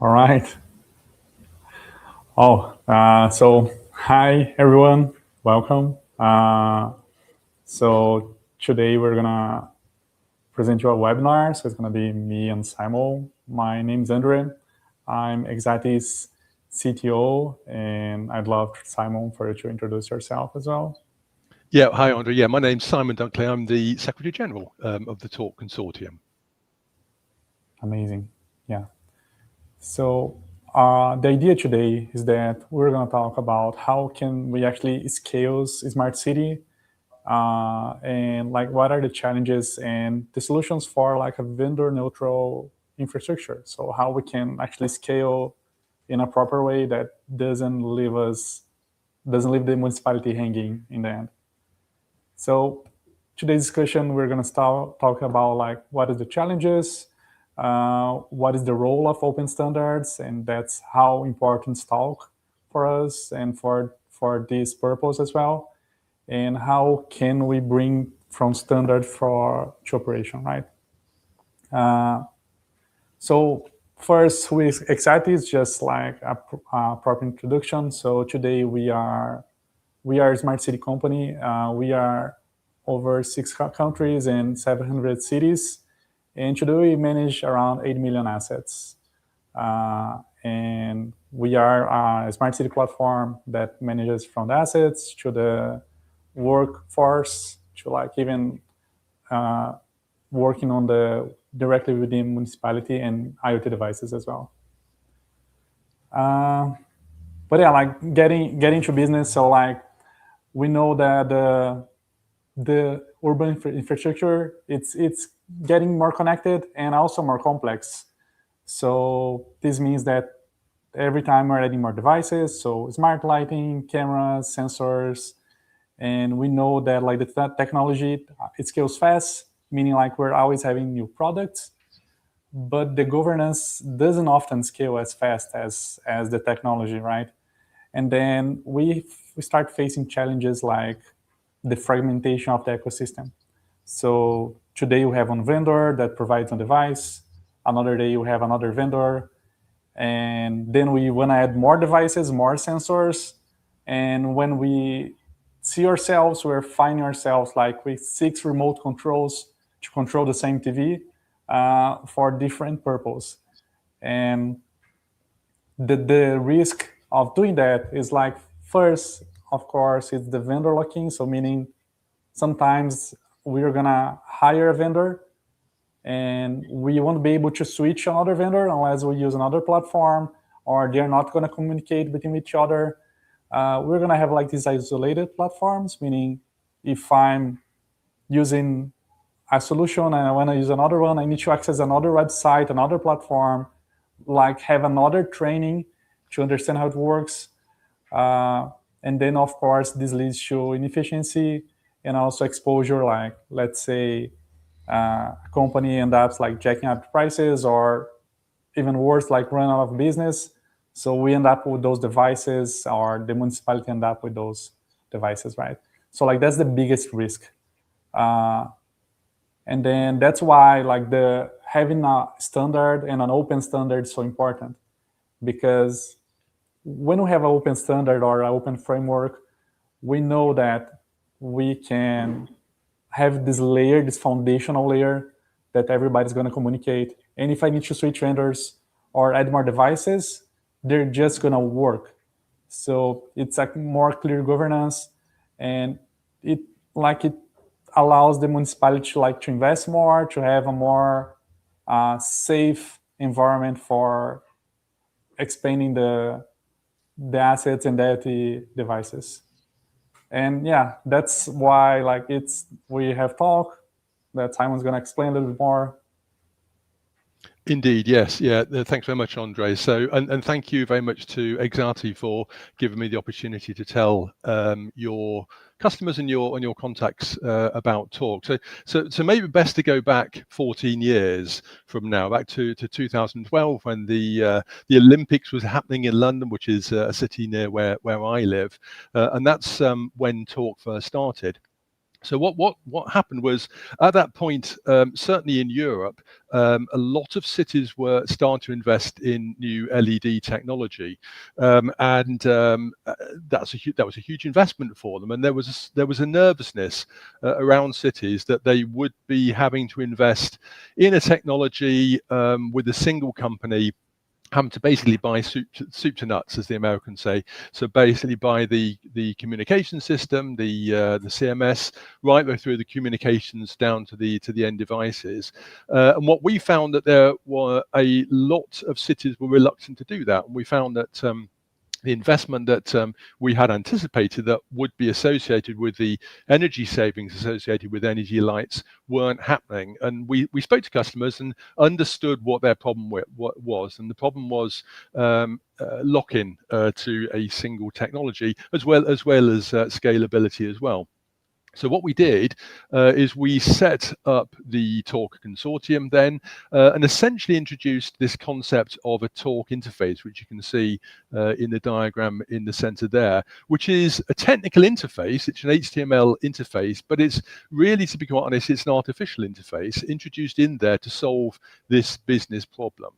All right. So hi everyone, welcome. So today we're gonna present you a webinar. So it's gonna be me and Simon. My name's Andre. I'm Exati's CTO, and I'd love Simon for you to introduce yourself as well. Yeah, hi Andre. Yeah, my name's Simon Dunkley. I'm the Secretary General of the TALQ Consortium. Amazing. Yeah. So the idea today is that we're going to talk about how can we actually scale smart city and like what are the challenges and the solutions for like a vendor neutral infrastructure. So how we can actually scale in a proper way that doesn't leave the municipality hanging in the end. So today's discussion, we're going to start talking about like what is the challenges, what is the role of open standards, and that's how important TALQ for us and for this purpose as well, and how can we bring from standard to operation, right? So first, with Exati is just like a proper introduction. So today we are a smart city company. We are over 6 countries and 700 cities. And today we manage around 8 million assets. And we are a smart city platform that manages from the assets to the workforce to like even working on the directly within municipality and IoT devices as well. But yeah, like getting to business. So like we know that the urban infrastructure it's getting more connected and also more complex. So this means that every time we're adding more devices, so smart lighting, cameras, sensors, and we know that like the technology it scales fast, meaning like we're always having new products, but the governance doesn't often scale as fast as the technology, right? And then we start facing challenges like the fragmentation of the ecosystem. So today you have one vendor that provides a device, another day you have another vendor, and then we want to add more devices, more sensors, and when we see ourselves, we're finding ourselves like with 6 remote controls to control the same TV for different purposes. And the risk of doing that is like, first, of course, it's the vendor locking. So meaning sometimes we're gonna hire a vendor and we won't be able to switch another vendor unless we use another platform, or they're not gonna communicate between each other. We're gonna have like these isolated platforms, meaning if I'm using a solution and I wanna use another one, I need to access another website, another platform, like have another training to understand how it works. And then, of course, this leads to inefficiency and also exposure. Like, let's say a company ends up like jacking up prices, or even worse, like run out of business. So we end up with those devices, or the municipality end up with those devices, right? So like that's the biggest risk. And then that's why like the having a standard and an open standard is so important, because when we have an open standard or an open framework, we know that we can have this layer, this foundational layer that everybody's going to communicate. And if I need to switch vendors or add more devices, they're just going to work. So it's a more clear governance, and it allows the municipality to invest more, to have a more safe environment for expanding the assets and the devices. And yeah, that's why like we have TALQ that Simon's going to explain a little bit more. Indeed, yes, yeah. Thanks very much, Andre. So, and thank you very much to Exati for giving me the opportunity to tell your customers and your contacts about TALQ. So maybe best to go back 14 years from now, back to 2012, when the Olympics was happening in London, which is a city near where I live, and that's when TALQ first started. So what happened was, at that point, certainly in Europe, a lot of cities were starting to invest in new LED technology, and that was a huge investment for them. And there was a nervousness around cities that they would be having to invest in a technology with a single company, having to basically buy soup to nuts, as the Americans say. So basically buy the communication system, the CMS, right the way through the communications down to the end devices. And what we found, that there were a lot of cities were reluctant to do that. And we found that the investment that we had anticipated that would be associated with the energy savings associated with energy lights weren't happening. And we spoke to customers and understood what their problem was. And the problem was lock-in to a single technology, as well as scalability as well. So what we did is we set up the TALQ Consortium then, and essentially introduced this concept of a TALQ interface, which you can see in the diagram in the center there, which is a technical interface. It's an HTML interface, but it's really, to be quite honest, it's an artificial interface introduced in there to solve this business problem.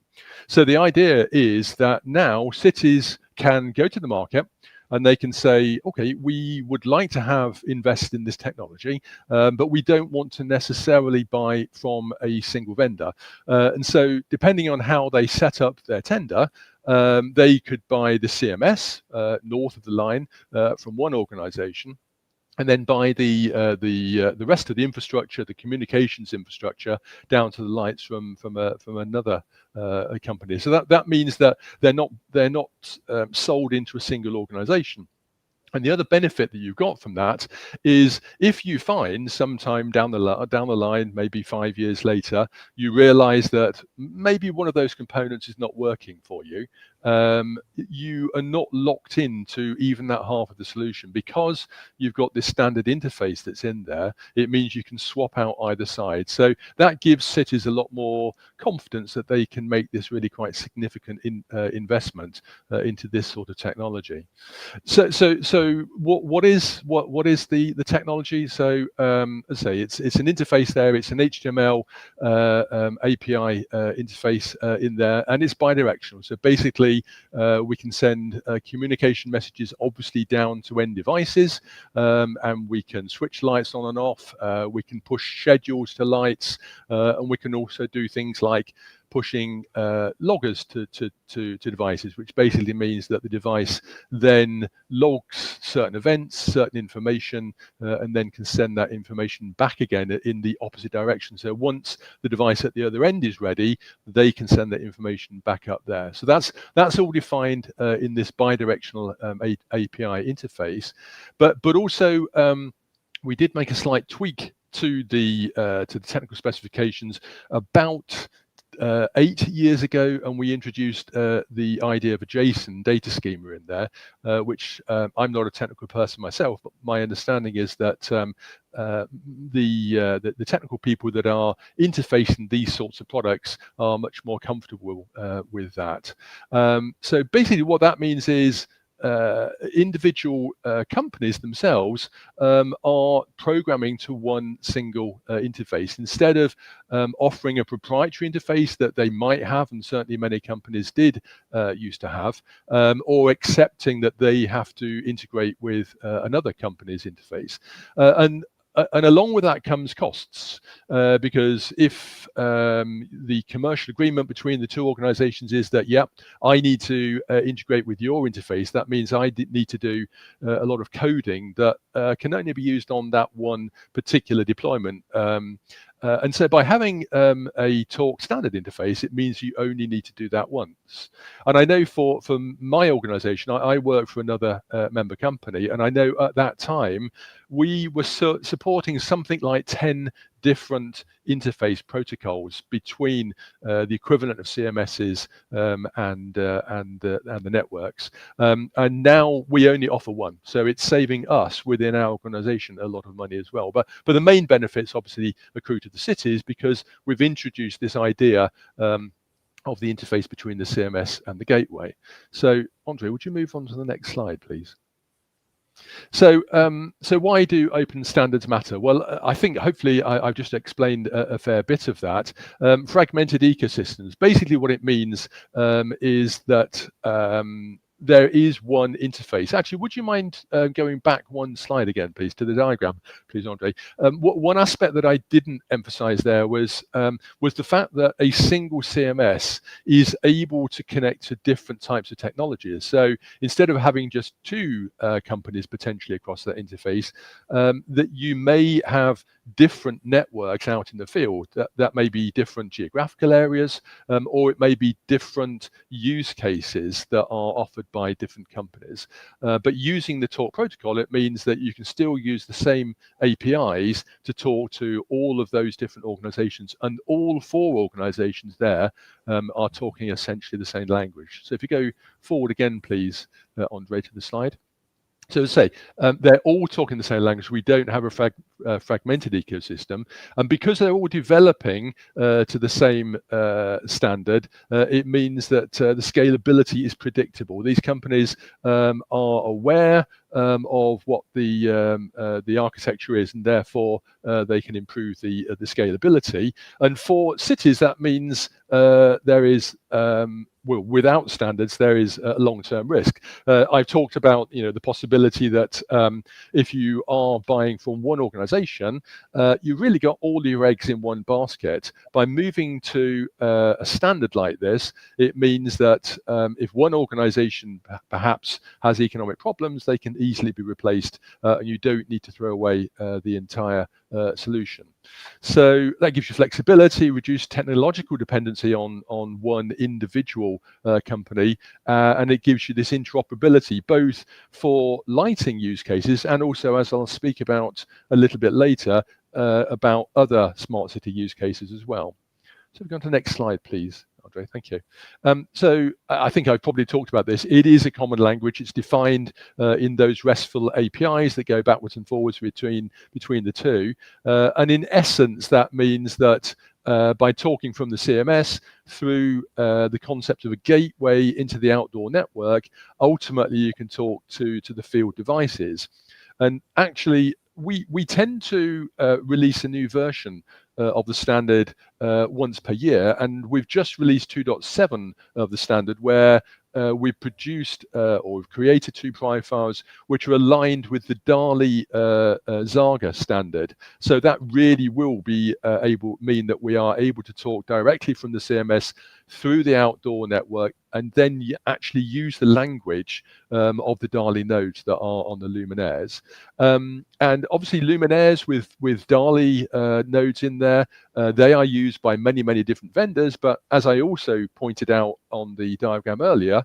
So the idea is that now cities can go to the market and they can say, okay, we would like to invest in this technology, but we don't want to necessarily buy from a single vendor. And so depending on how they set up their tender, they could buy the CMS north of the line from one organization, and then buy the rest of the infrastructure, the communications infrastructure, down to the lights from another company. So that means that they're not sold into a single organization. And the other benefit that you've got from that is, if you find sometime down the line, maybe 5 years later, you realize that maybe one of those components is not working for you, you are not locked into even that half of the solution, because you've got this standard interface that's in there. It means you can swap out either side. So that gives cities a lot more confidence that they can make this really quite significant investment into this sort of technology. So what is the technology? So as I say, it's an interface there. It's an HTML API interface in there, and it's bidirectional. So basically, we can send communication messages, obviously, down to end devices, and we can switch lights on and off. We can push schedules to lights, and we can also do things like pushing loggers to devices, which basically means that the device then logs certain events, certain information, and then can send that information back again in the opposite direction. So once the device at the other end is ready, they can send that information back up there. So that's all defined in this bidirectional API interface. But also we did make a slight tweak to the technical specifications about 8 years ago, and we introduced the idea of a JSON data schema in there, which I'm not a technical person myself, but my understanding is that the technical people that are interfacing these sorts of products are much more comfortable with that. So basically what that means is individual companies themselves are programming to one single interface, instead of offering a proprietary interface that they might have, and certainly many companies did used to have, or accepting that they have to integrate with another company's interface. And along with that comes costs, because if the commercial agreement between the two organizations is that, yeah, I need to integrate with your interface, that means I need to do a lot of coding that can only be used on that one particular deployment. And so by having a TALQ standard interface, it means you only need to do that once. And I know for my organization, I work for another member company, and I know at that time we were supporting something like 10 different interface protocols between the equivalent of CMSs and the networks. And now we only offer one, so it's saving us within our organization a lot of money as well. But the main benefits obviously accrue to the cities, because we've introduced this idea of the interface between the CMS and the gateway. So Andre, would you move on to the next slide, please? So, so why do open standards matter? Well, I think hopefully I've just explained a fair bit of that. Fragmented ecosystems. Basically, what it means is that there is one interface. Actually, would you mind going back one slide again, please, to the diagram, please, Andre? One aspect that I didn't emphasize there was the fact that a single CMS is able to connect to different types of technologies. So instead of having just two companies potentially across that interface, that you may have different networks out in the field. That may be different geographical areas, or it may be different use cases that are offered by different companies. But using the TALQ protocol, it means that you can still use the same APIs to talk to all of those different organizations, and all four organizations there are talking essentially the same language. So if you go forward again, please, Andre, to the slide. So to say, they're all talking the same language. We don't have a fragmented ecosystem, and because they're all developing to the same standard, it means that the scalability is predictable. These companies are aware of what the architecture is, and therefore they can improve the scalability. And for cities, that means there is well, without standards, there is a long-term risk. I've talked about, the possibility that if you are buying from one organization, you really got all your eggs in one basket. By moving to a standard like this, it means that if one organization perhaps has economic problems, they can easily be replaced, and you don't need to throw away the entire solution. So that gives you flexibility, reduced technological dependency on one individual company, and it gives you this interoperability both for lighting use cases and also, as I'll speak about a little bit later, about other smart city use cases as well. So we go on to the next slide, please. Andre, thank you. So I think I've probably talked about this. It is a common language. It's defined in those RESTful APIs that go backwards and forwards between the two. And in essence, that means that by talking from the CMS through the concept of a gateway into the outdoor network, ultimately you can talk to the field devices. And actually, we tend to release a new version of the standard once per year, and we've just released 2.7 of the standard, where we've produced or we've created two profiles which are aligned with the DALI Zaga standard. So that really will be mean that we are able to talk directly from the CMS through the outdoor network, and then you actually use the language of the DALI nodes that are on the luminaires. And obviously luminaires with DALI nodes in there, they are used by many different vendors, but as I also pointed out on the diagram earlier,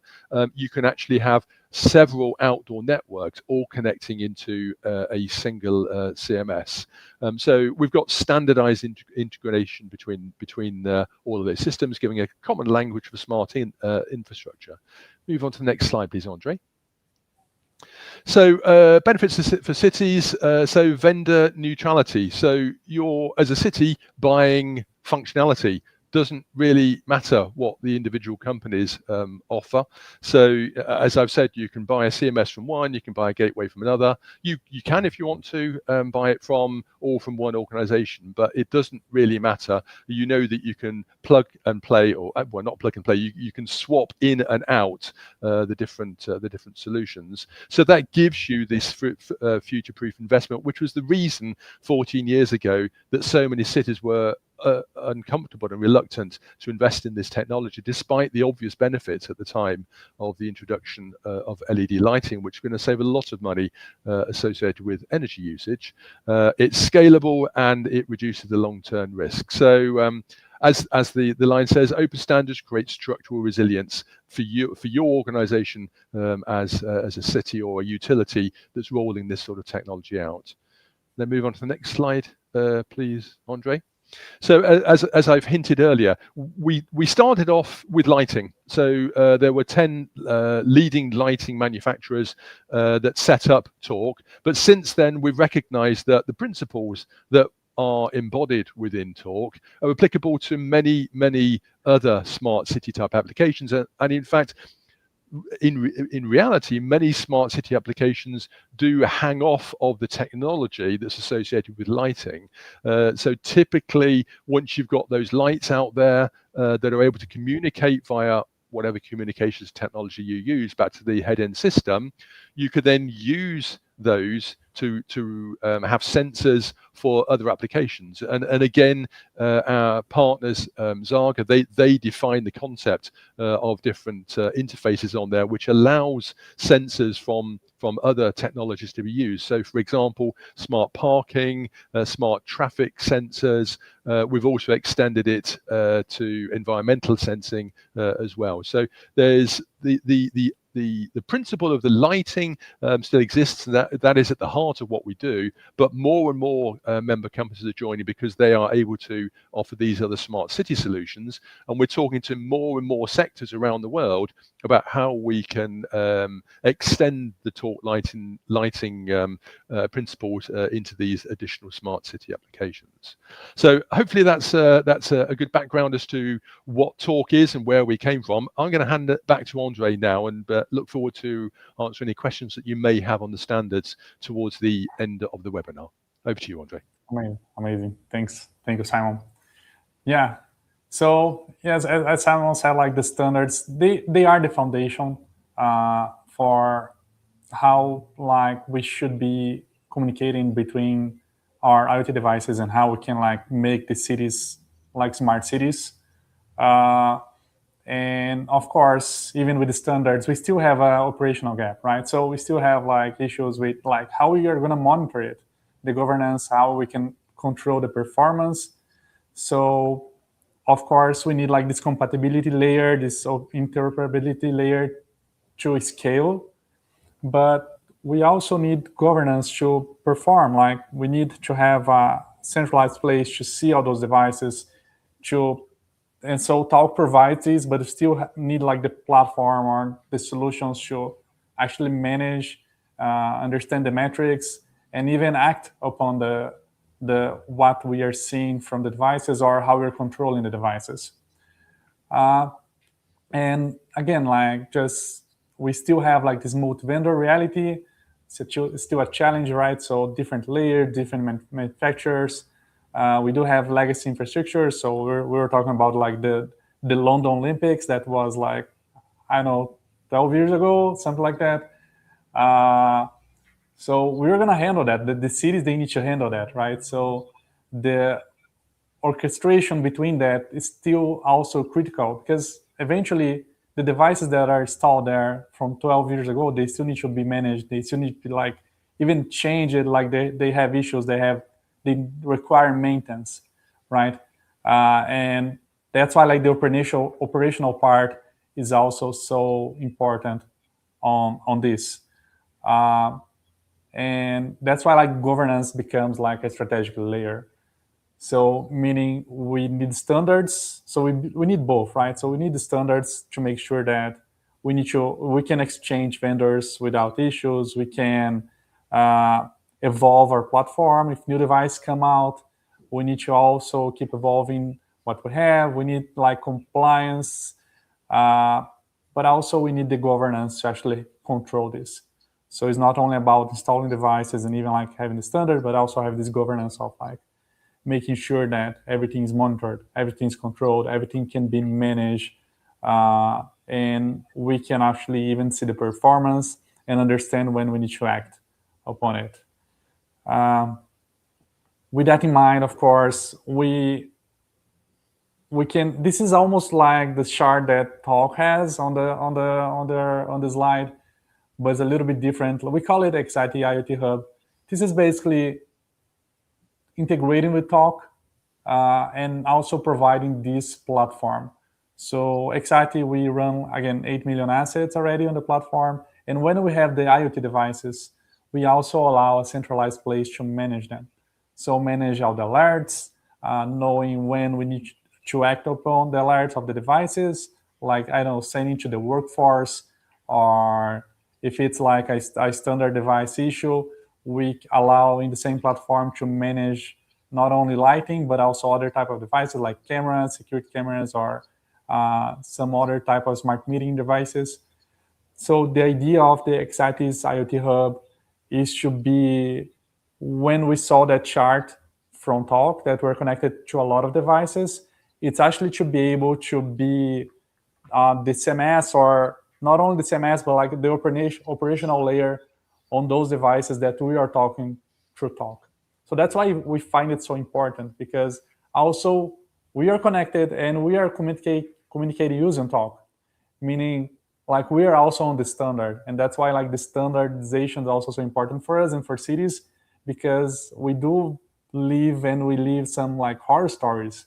you can actually have several outdoor networks all connecting into a single CMS. So we've got standardized integration between all of those systems, giving a common language for smart infrastructure. Move on to the next slide, please, Andre. So benefits for cities, so vendor neutrality. So you're, as a city, buying functionality. Doesn't really matter what the individual companies offer. So as I've said, you can buy a CMS from one, you can buy a gateway from another. You can, if you want to, buy it from one organization, but it doesn't really matter. You know that you can plug and play, or well, not plug and play. You can swap in and out the different solutions. So that gives you this future-proof investment, which was the reason 14 years ago that so many cities were uncomfortable and reluctant to invest in this technology, despite the obvious benefits at the time of the introduction of LED lighting, which is going to save a lot of money associated with energy usage. It's scalable and it reduces the long-term risk. So as the line says, open standards create structural resilience for your organization as a city or a utility that's rolling this sort of technology out. Then move on to the next slide, please, Andre. So as I've hinted earlier, we started off with lighting. So there were 10 leading lighting manufacturers that set up TALQ. But since then, we've recognized that the principles that are embodied within TALQ are applicable to many other smart city type applications. And in fact, in reality, many smart city applications do hang off of the technology that's associated with lighting. So typically, once you've got those lights out there that are able to communicate via whatever communications technology you use back to the head-end system, you could then use those to have sensors for other applications. And again, our partners, Zaga, they define the concept of different interfaces on there, which allows sensors from other technologies to be used. So, for example, smart parking, smart traffic sensors. We've also extended it to environmental sensing as well. So there's the principle of the lighting still exists, and that is at the heart of what we do, but more and more member companies are joining because they are able to offer these other smart city solutions, and we're talking to more and more sectors around the world about how we can extend the TALQ lighting principles into these additional smart city applications. So hopefully that's a good background as to what TALQ is and where we came from. I'm going to hand it back to Andre now, and look forward to answering any questions that you may have on the standards towards the end of the webinar. Over to you, Andre. Amazing. Thanks. Thank you, Simon. Yeah. So yes, as Simon said, like the standards, they are the foundation for how like we should be communicating between our IoT devices and how we can like make the cities like smart cities. And of course, even with the standards, we still have an operational gap, right? So we still have like issues with like how we are going to monitor it, the governance, how we can control the performance. So of course, we need like this compatibility layer, this interoperability layer to scale, but we also need governance to perform. Like we need to have a centralized place to see all those devices, and so TALQ provides these, but still need like the platform or the solutions to actually manage, understand the metrics, and even act upon the what we are seeing from the devices or how we're controlling the devices. And again, like just we still have like this multi-vendor reality. It's still a challenge, right? So different layers, different manufacturers. We do have legacy infrastructure. So we were talking about like the London Olympics that was like, I don't know, 12 years ago, something like that. So we were going to handle that. The cities, they need to handle that, right? So the orchestration between that is still also critical because eventually the devices that are installed there from 12 years ago, they still need to be managed. They still need to like even change it. Like they have issues. They require maintenance, right? And that's why like the operational part is also so important on this. And that's why like governance becomes like a strategic layer. So meaning we need standards. So we need both, right? So we need the standards to make sure that we can exchange vendors without issues. We can evolve our platform if new devices come out. We need to also keep evolving what we have. We need like compliance, but also we need the governance to actually control this. So it's not only about installing devices and even like having the standard, but also have this governance of like making sure that everything is monitored, everything is controlled, everything can be managed, and we can actually even see the performance and understand when we need to act upon it. With that in mind, of course, we can. This is almost like the chart that TALQ has on the slide, but it's a little bit different. We call it Exati IoT Hub. This is basically integrating with TALQ and also providing this platform. So Exati, we run, again, 8 million assets already on the platform. And when we have the IoT devices, we also allow a centralized place to manage them. So manage all the alerts, knowing when we need to act upon the alerts of the devices, like, I don't know, sending to the workforce, or if it's like a standard device issue, we allow in the same platform to manage not only lighting, but also other type of devices like cameras, security cameras, or some other type of smart metering devices. So the idea of the Exati's IoT Hub is to be, when we saw that chart from TALQ that we're connected to a lot of devices, it's actually to be able to be the CMS, or not only the CMS, but like the operational layer on those devices that we are talking through TALQ. So that's why we find it so important, because also we are connected and we are communicating using TALQ, meaning like we are also on the standard, and that's why like the standardization is also so important for us and for cities, because we do live some like horror stories,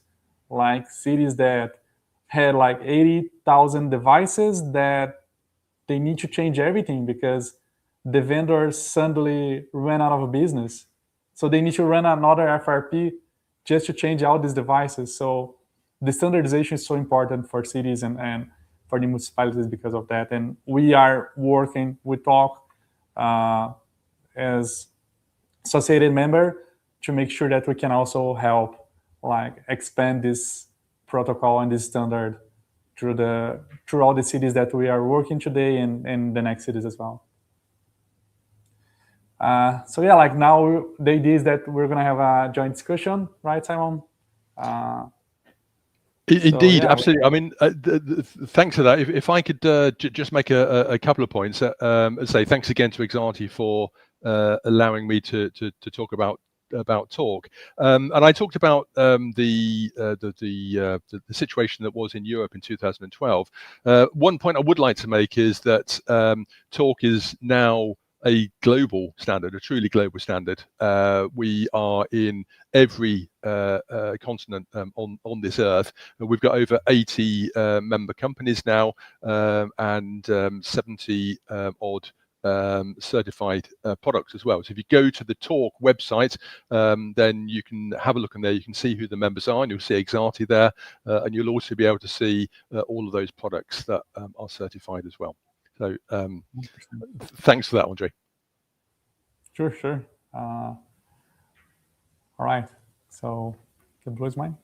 like cities that had like 80,000 devices that they need to change everything because the vendors suddenly ran out of business. So they need to run another FRP just to change all these devices. So the standardization is so important for cities and for the municipalities because of that. And we are working with TALQ as associated member to make sure that we can also help like expand this protocol and this standard through all the cities that we are working today and the next cities as well. So yeah, like now the idea is that we're gonna have a joint discussion, right, Simon? Indeed, yeah. Absolutely. I mean, thanks for that. If I could just make a couple of points, say thanks again to Exati for allowing me to talk about TALQ, and I talked about the situation that was in Europe in 2012. One point I would like to make is that TALQ is now a global standard, a truly global standard. We are in every continent on this earth. We've got over 80 member companies now, and 70 odd certified products as well. So if you go to the TALQ website, then you can have a look in there. You can see who the members are, and you'll see Exati there, and you'll also be able to see all of those products that are certified as well. So thanks for that, Andre. Sure. All right. So the blue is mine.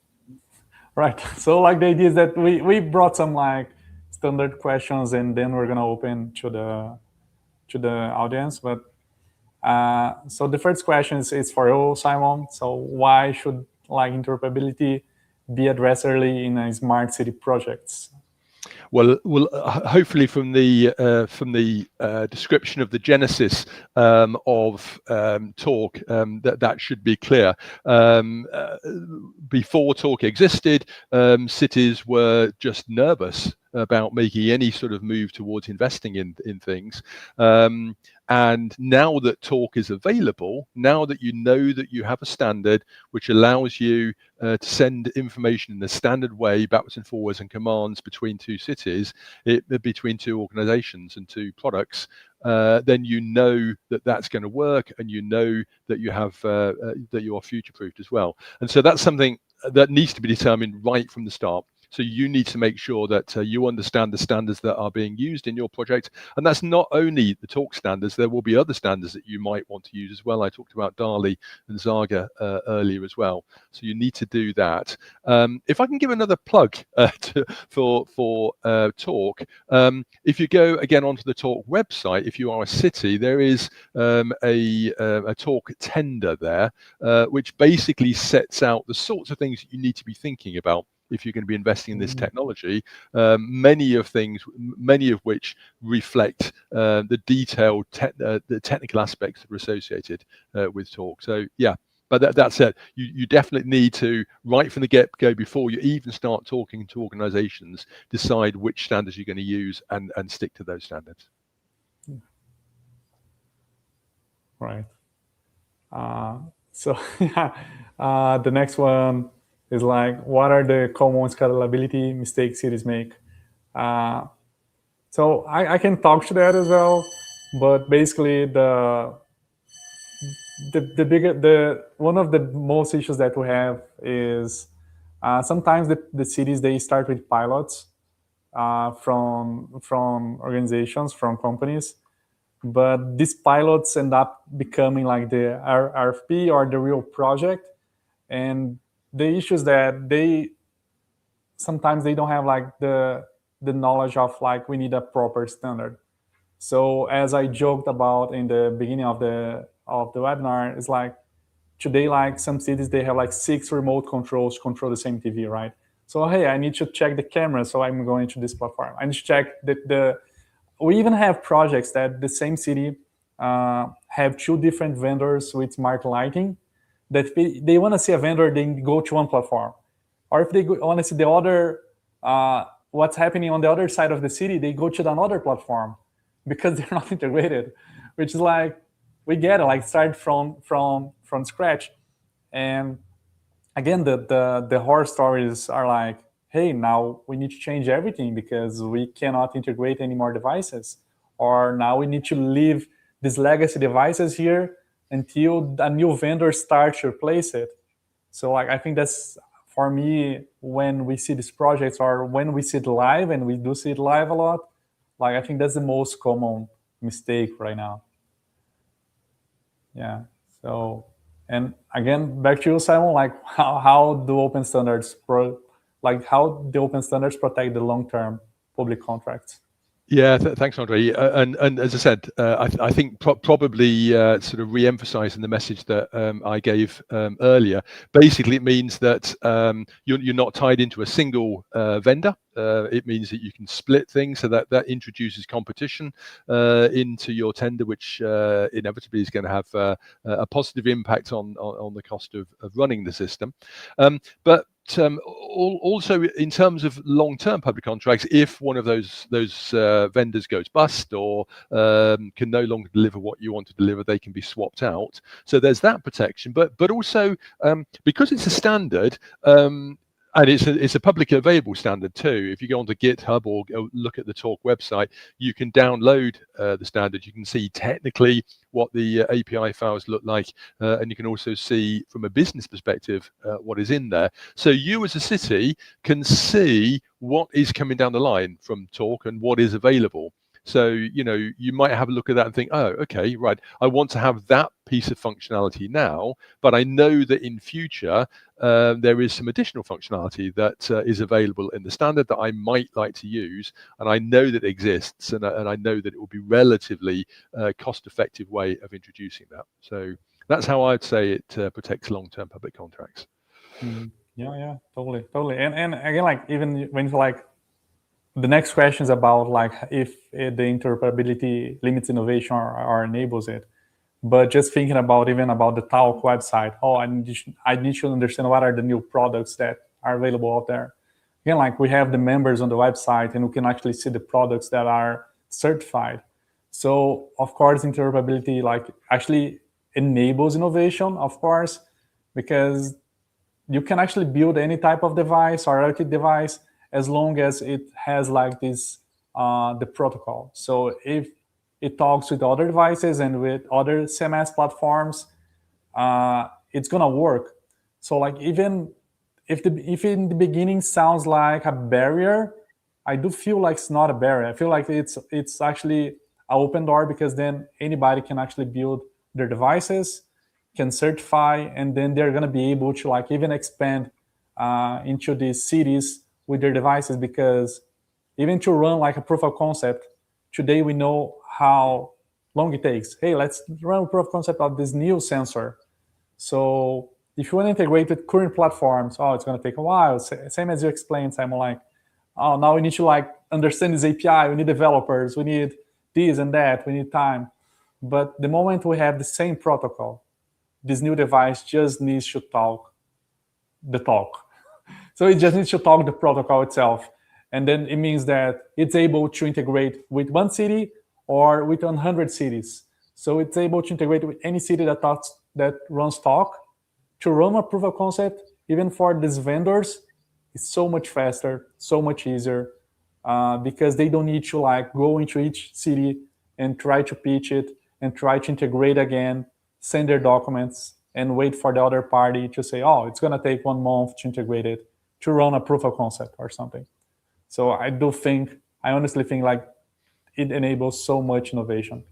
Right. So like the idea is that we brought some like standard questions, and then we're gonna open to the audience. But so the first question is for you, Simon. So why should like interoperability be addressed early in a smart city projects? Well, hopefully from the description of the genesis of TALQ, that should be clear. Before TALQ existed, cities were just nervous about making any sort of move towards investing in things. And now that TALQ is available, now that you know that you have a standard which allows you to send information in a standard way backwards and forwards and commands between two cities, between two organizations and two products, then you know that that's going to work, and you know that you have that you are future-proofed as well. And so that's something that needs to be determined right from the start. So you need to make sure that you understand the standards that are being used in your project. And that's not only the TALQ standards, there will be other standards that you might want to use as well. I talked about DALI and Zaga earlier as well. So you need to do that. If I can give another plug for TALQ, if you go again onto the TALQ website, if you are a city, there is a TALQ tender there, which basically sets out the sorts of things that you need to be thinking about if you're going to be investing in this technology, many of which reflect the detailed the technical aspects that are associated with TALQ. So yeah, but that's it. You definitely need to, right from the get-go, before you even start talking to organizations, decide which standards you're going to use and stick to those standards. Right. So the next one is like, what are the common scalability mistakes cities make? So I can talk to that as well, but basically the one of the most issues that we have is sometimes the cities, they start with pilots from organizations, from companies, but these pilots end up becoming like the RFP or the real project. And the issue is that sometimes they don't have like the knowledge of like, we need a proper standard. So as I joked about in the beginning of the webinar, it's like today, like some cities, they have like 6 remote controls to control the same TV, right? So hey, I need to check the camera, so I'm going to this platform. I need to check the we even have projects that the same city have 2 different vendors with smart lighting. That if they want to see a vendor, they go to one platform, or if they want to see the other what's happening on the other side of the city, they go to another platform because they're not integrated, which is like we get it, like start from scratch. And again, the horror stories are like, hey, now we need to change everything because we cannot integrate any more devices, or now we need to leave these legacy devices here until a new vendor starts to replace it. So like I think that's, for me, when we see these projects or when we see it live, and we do see it live a lot, like I think that's the most common mistake right now. Yeah. So, and again, back to you, Simon, like how do open standards how the open standards protect the long-term public contracts? Yeah, thanks, Andre. And as I said, I think probably sort of re-emphasizing the message that I gave earlier. Basically, it means that you're not tied into a single vendor. It means that you can split things, so that introduces competition into your tender, which inevitably is going to have a positive impact on the cost of running the system. But also in terms of long-term public contracts, if one of those vendors goes bust or can no longer deliver what you want to deliver, they can be swapped out. So there's that protection. But also because it's a standard. And it's a publicly available standard too. If you go onto GitHub or look at the TALQ website, you can download the standard. You can see technically what the API files look like, and you can also see from a business perspective what is in there. So you as a city can see what is coming down the line from TALQ and what is available. So, you might have a look at that and think, oh, okay, right, I want to have that piece of functionality now, but I know that in future there is some additional functionality that is available in the standard that I might like to use, and I know that it exists, and I know that it will be relatively cost-effective way of introducing that. So that's how I'd say it protects long-term public contracts. Mm-hmm. Yeah, totally. And again, like even when like the next question is about like if the interoperability limits innovation or enables it. But just thinking about even about the TALQ website, I need to understand what are the new products that are available out there. Again, like we have the members on the website, and we can actually see the products that are certified. So of course, interoperability like actually enables innovation, of course, because you can actually build any type of device or IoT device as long as it has like this the protocol. So if it talks with other devices and with other CMS platforms, it's gonna work. So like even if in the beginning sounds like a barrier, I do feel like it's not a barrier. I feel like it's actually an open door, because then anybody can actually build their devices, can certify, and then they're gonna be able to like even expand into these cities with their devices, because even to run like a proof of concept, today we know how long it takes. Hey, let's run a proof of concept of this new sensor. So if you want to integrate with current platforms, it's going to take a while. Same as you explained, Simon, like, now we need to like understand this API. We need developers. We need this and that. We need time. But the moment we have the same protocol, this new device just needs to talk the talk. So it just needs to talk the protocol itself. And then it means that it's able to integrate with one city or with 100 cities. So it's able to integrate with any city that runs TALQ. To run a proof of concept, even for these vendors, is so much faster, so much easier, because they don't need to like go into each city and try to pitch it and try to integrate again, send their documents, and wait for the other party to say, it's going to take 1 month to integrate it, to run a proof of concept or something. So I honestly think like it enables so much innovation.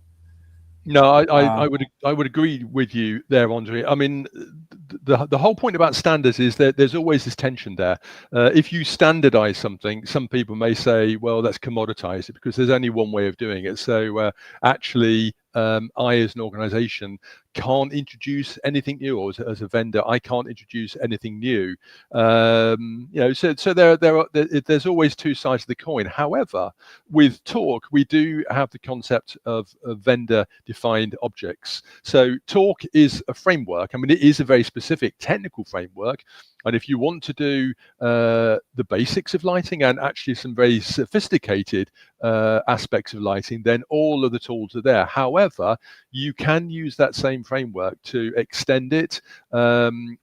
No, I would agree with you there, Andre. I mean, the whole point about standards is that there's always this tension there. If you standardize something, some people may say, well, let's commoditize it because there's only one way of doing it. So actually, I, as an organization, can't introduce anything new, or as a vendor, I can't introduce anything new. So there's always two sides of the coin. However, with TALQ, we do have the concept of vendor-defined objects. So TALQ is a framework. I mean, it is a very specific technical framework. And if you want to do the basics of lighting and actually some very sophisticated aspects of lighting, then all of the tools are there. However, you can use that same framework to extend it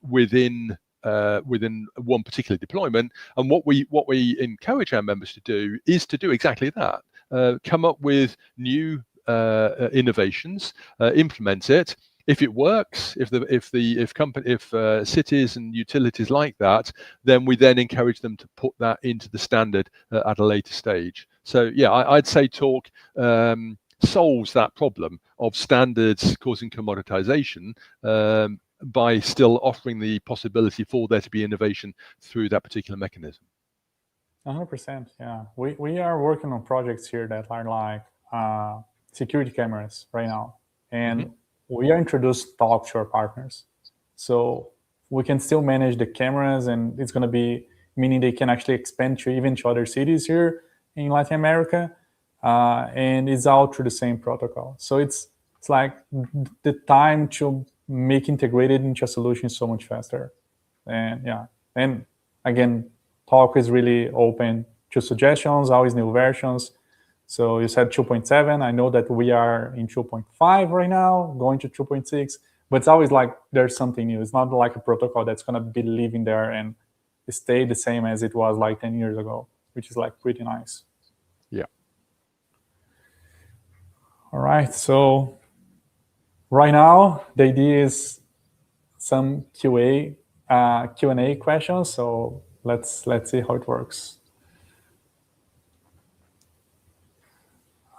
within one particular deployment. And what we encourage our members to do is to do exactly that. Come up with new innovations, implement it. If it works, if cities and utilities like that, then we then encourage them to put that into the standard at a later stage. So yeah, I'd say TALQ solves that problem of standards causing commoditization by still offering the possibility for there to be innovation through that particular mechanism. 100%. Yeah, we are working on projects here that are like security cameras right now, and we are introduced TALQ to our partners, so we can still manage the cameras, and it's going to be meaning they can actually expand to even to other cities here in Latin America, and it's all through the same protocol. So it's like the time to make integrated into a solution is so much faster. And yeah, and again, TALQ is really open to suggestions, always new versions. So you said 2.7. I know that we are in 2.5 right now, going to 2.6, but it's always like there's something new. It's not like a protocol that's going to be living there and stay the same as it was like 10 years ago, which is like pretty nice. Yeah. All right. So right now, the idea is some Q&A questions. So let's see how it works.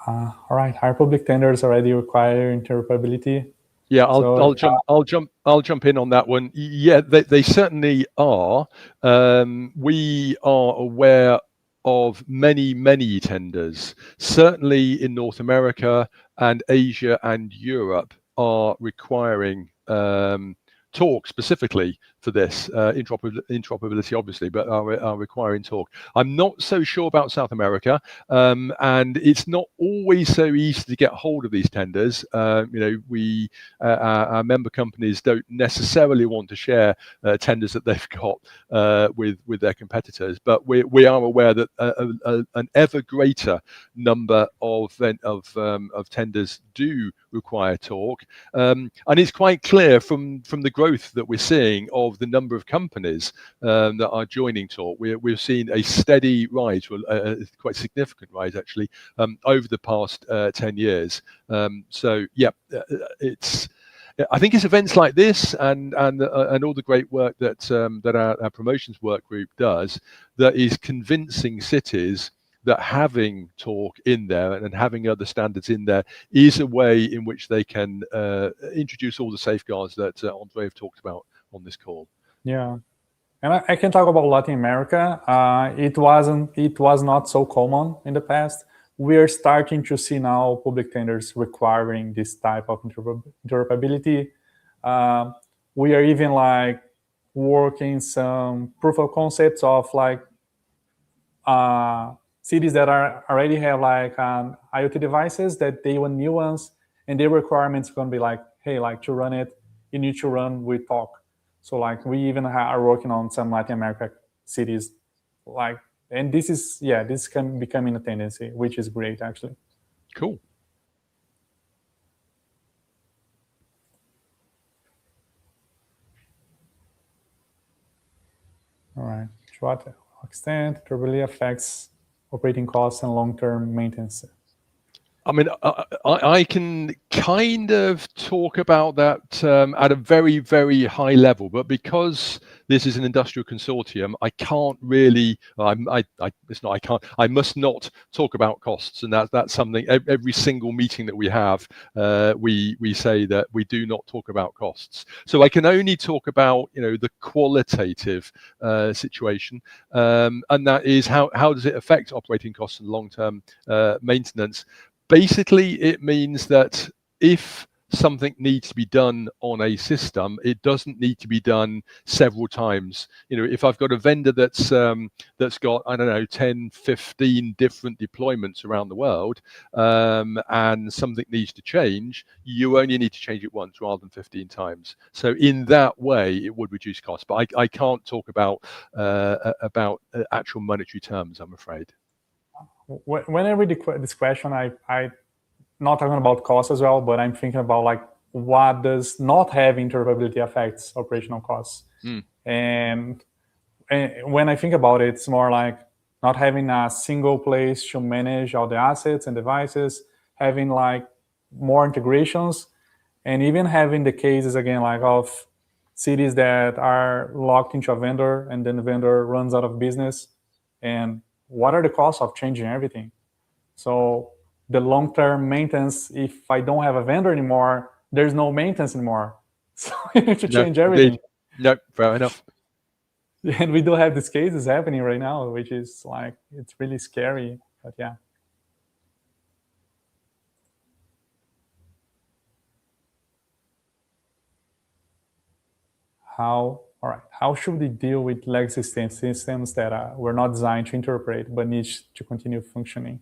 All right, are public tenders already require interoperability? Yeah, I'll jump in on that one. Yeah, they certainly are. We are aware of many tenders, certainly in North America and Asia and Europe, are requiring TALQ specifically for this, interoperability obviously, but are requiring TALQ. I'm not so sure about South America, and it's not always so easy to get hold of these tenders. Our member companies don't necessarily want to share tenders that they've got with their competitors, but we are aware that an ever greater number of tenders do require TALQ, and it's quite clear from the growth that we're seeing of the number of companies that are joining TALQ. We've seen a steady rise, a quite significant rise actually, over the past 10 years. So yeah, I think it's events like this and all the great work that our promotions work group does that is convincing cities that having TALQ in there and having other standards in there is a way in which they can introduce all the safeguards that Andre have talked about on this call. Yeah, and I can talk about Latin America. It was not so common in the past. We are starting to see now public tenders requiring this type of interoperability. We are even like working some proof of concepts of like cities that already have like IoT devices that they want new ones, and their requirements are going to be like, hey, like to run it, you need to run with TALQ. So like we even are working on some Latin America cities, like, and this can becoming a tendency, which is great actually. Cool. All right. To what extent it really affects operating costs and long-term maintenance? I mean, I can kind of talk about that at a very, very high level, but because this is an industrial consortium, I can't really. It's not. I can't. I must not talk about costs, and that's something. Every single meeting that we have, we say that we do not talk about costs. So I can only talk about the qualitative situation, and that is how does it affect operating costs and long-term maintenance. Basically, it means that if something needs to be done on a system, it doesn't need to be done several times. If I've got a vendor that's got, I don't know, 10, 15 different deployments around the world, and something needs to change, you only need to change it once rather than 15 times. So in that way, it would reduce costs. But I can't talk about actual monetary terms, I'm afraid. When I read this question, I not talking about costs as well, but I'm thinking about like what does not having interoperability affects operational costs. And when I think about it, it's more like not having a single place to manage all the assets and devices, having like more integrations, and even having the cases again like of cities that are locked into a vendor and then the vendor runs out of business. And what are the costs of changing everything? So the long-term maintenance, if I don't have a vendor anymore, there's no maintenance anymore. So you need to change everything. No, fair enough. And we do have these cases happening right now, which is like, it's really scary, but yeah. All right, how should we deal with legacy systems that were not designed to interoperate but need to continue functioning?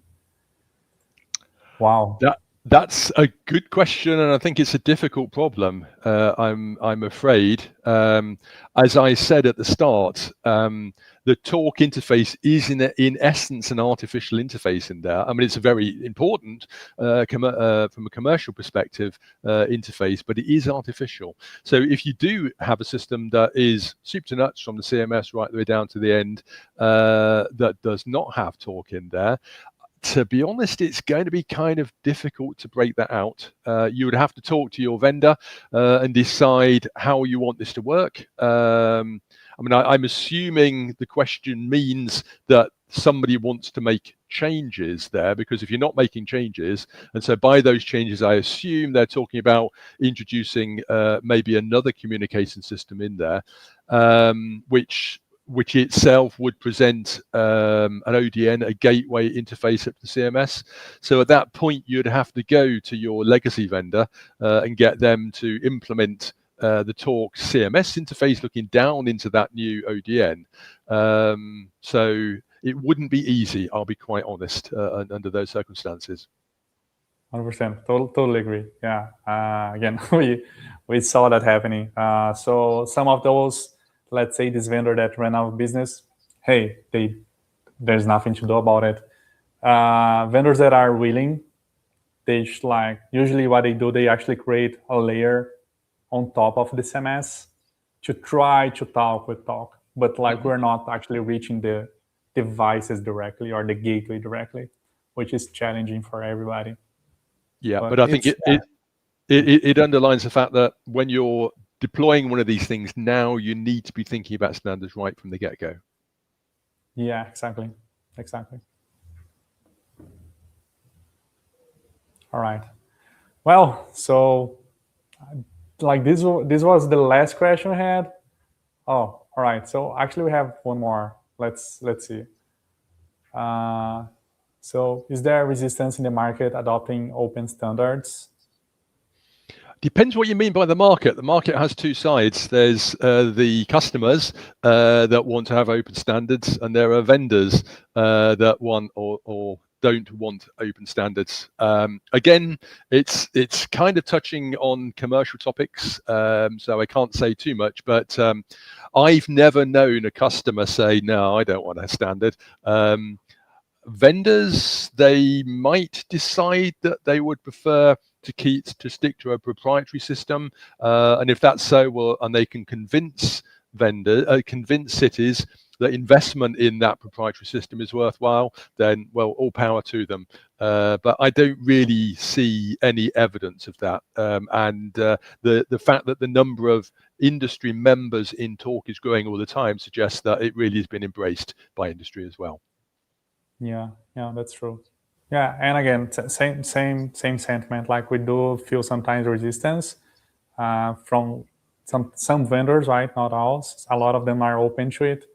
Wow. That's a good question, and I think it's a difficult problem. I'm afraid. As I said at the start, the TALQ interface is in essence an artificial interface in there. I mean, it's a very important from a commercial perspective interface, but it is artificial. So if you do have a system that is soup to nuts from the CMS right the way down to the end that does not have TALQ in there, to be honest, it's going to be kind of difficult to break that out. You would have to talk to your vendor and decide how you want this to work. I mean, I'm assuming the question means that somebody wants to make changes there, because if you're not making changes, and so by those changes, I assume they're talking about introducing maybe another communication system in there, which itself would present an ODN, a gateway interface up to CMS. So at that point, you'd have to go to your legacy vendor and get them to implement the TALQ CMS interface looking down into that new ODN. So it wouldn't be easy, I'll be quite honest, under those circumstances. 100%, totally agree. Yeah, again, we saw that happening. So some of those, let's say this vendor that ran out of business, hey, there's nothing to do about it. Vendors that are willing, they usually what they do, they actually create a layer on top of the CMS to try to talk with TALQ, but we're not actually reaching the devices directly or the gateway directly, which is challenging for everybody. Yeah, but I think it underlines the fact that when you're deploying one of these things now, you need to be thinking about standards right from the get-go. Yeah, exactly. All right. Well, so this was the last question I had. Oh, all right. So actually we have one more. Let's see. So is there resistance in the market adopting open standards? Depends what you mean by the market. The market has two sides. There's the customers that want to have open standards, and there are vendors that want or don't want open standards. Again, it's kind of touching on commercial topics, so I can't say too much, but I've never known a customer say, no, I don't want a standard. Vendors, they might decide that they would prefer to stick to a proprietary system, and if that's so, well, and they can convince cities investment in that proprietary system is worthwhile, then, well, all power to them. But I don't really see any evidence of that. And the fact that the number of industry members in TALQ is growing all the time suggests that it really has been embraced by industry as well. Yeah, that's true. Yeah, and again, same sentiment. Like, we do feel sometimes resistance from some vendors, right? Not all. A lot of them are open to it,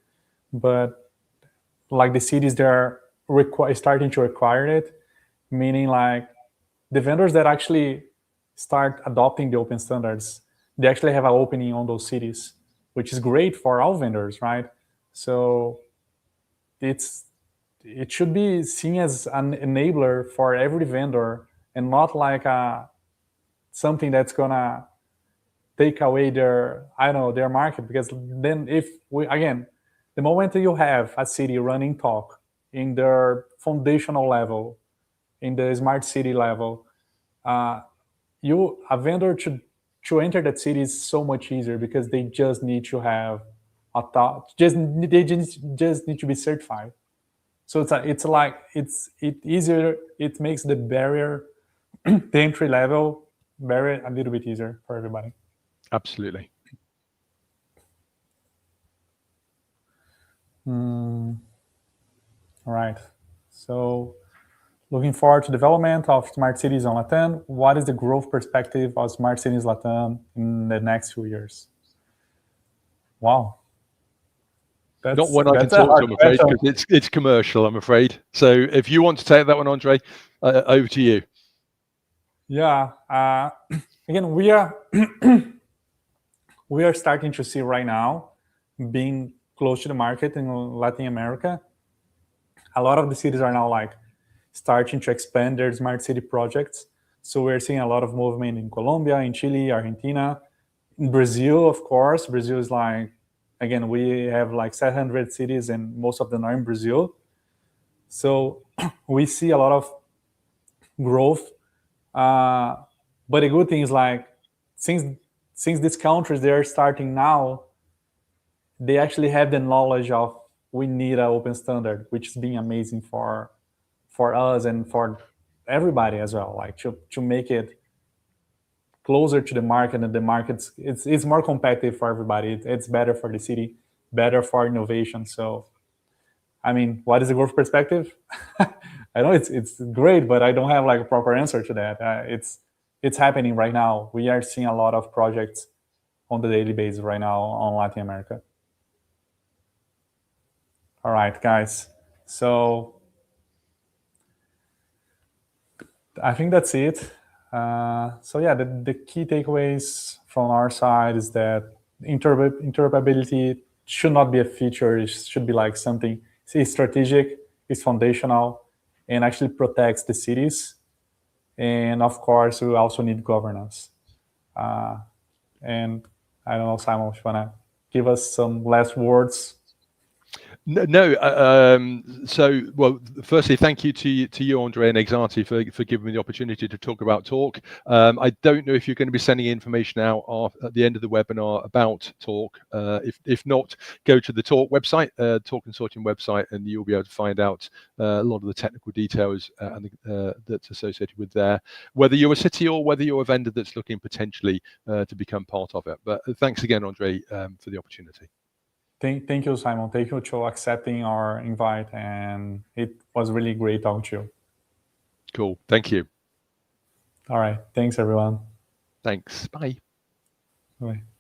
but like the cities, they're starting to require it, meaning like the vendors that actually start adopting the open standards, they actually have an opening on those cities, which is great for all vendors, right? So it should be seen as an enabler for every vendor, and not like something that's gonna take away their market. Because then, if we, again, the moment you have a city running TALQ in their foundational level, in the smart city level, a vendor to enter that city is so much easier, because they just need to have a thought. They just need to be certified. So it's easier. It makes the barrier, the entry level barrier, a little bit easier for everybody. Absolutely. All right. So, looking forward to development of smart cities on Latam. What is the growth perspective of smart cities Latam in the next few years? Wow. Not one I can talk to, I'm afraid, because it's commercial, I'm afraid. So if you want to take that one, Andre, over to you. Yeah. Again, we are we are starting to see right now, being close to the market in Latin America, a lot of the cities are now like starting to expand their smart city projects. So we're seeing a lot of movement in Colombia, in Chile, Argentina, in Brazil, of course. Brazil is like, again, we have like 700 cities, and most of them are in Brazil. So we see a lot of growth. But the good thing is, like, since these countries, they're starting now, they actually have the knowledge of, we need an open standard, which is being amazing for us and for everybody as well, like to make it closer to the market, and the markets, it's more competitive for everybody. It's better for the city, better for innovation. So, I mean, what is the growth perspective? I know it's great, but I don't have like a proper answer to that. It's happening right now. We are seeing a lot of projects on the daily basis right now on Latin America. All right, guys. So I think that's it. So yeah, the key takeaways from our side is that interoperability should not be a feature. It should be like something, it's strategic, it's foundational, and actually protects the cities. And of course, we also need governance. And I don't know, Simon, if you want to give us some last words. No. So, well, firstly, thank you to you, Andre, and Exati for giving me the opportunity to talk about TALQ. I don't know if you're going to be sending information out at the end of the webinar about TALQ. If not, go to the TALQ website, TALQ Consortium website, and you'll be able to find out a lot of the technical details that's associated with there, whether you're a city or whether you're a vendor that's looking potentially to become part of it. But thanks again, Andre, for the opportunity. Thank you, Simon. Thank you for accepting our invite, and it was really great talking to you. Cool. Thank you. All right. Thanks, everyone. Thanks. Bye. Bye.